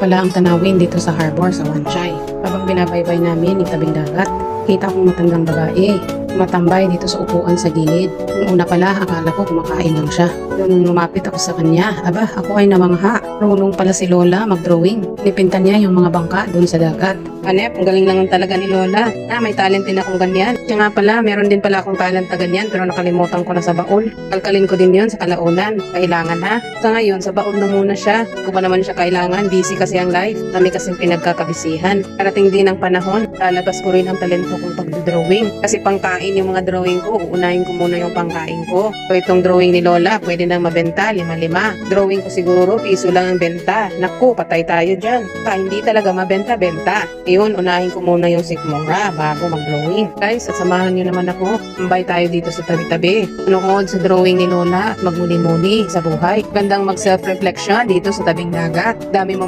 pala ang tanawin dito sa harbor sa Wanchay. Habang binabaybay namin yung tabing dagat, kita kong matandang babae, matambay dito sa upuan sa gilid. Nung una pala, akala ko kumakain lang siya. Nung lumapit ako sa kanya, aba, ako ay namangha. Marunong pala si Lola mag-drawing. Nipintan niya yung mga bangka doon sa dagat. Hanep, ang galing lang talaga ni Lola. May talent din akong ganyan. Siya nga pala, meron din pala akong talent na ganyan pero nakalimutan ko na sa baon. Kalkalin ko din yun sa kalaunan. Kailangan ha. Sa ngayon, sa baon na muna siya. Kung ba naman siya kailangan, busy kasi ang life. Kami kasing pinagkakabisihan. Parating din ang panahon, lalabas ko rin ang talento kong pag-drawing. Kasi pangkain yung mga drawing ko, uunahin ko muna yung pangkain ko. So itong drawing ni Lola, pwede nang mabenta, 5-5. Drawing ko siguro, piso lang ang benta. Naku, patay tayo dyan. Hindi talaga mabenta-benta. Yun, unahin ko muna yung sikmura bago mag-drawing. Guys, at samahan nyo naman ako. Tambay tayo dito sa tabi-tabi. Manood sa drawing ni Lola at magmuni-muni sa buhay. Gandang mag-self-reflection dito sa tabing dagat. Dami mong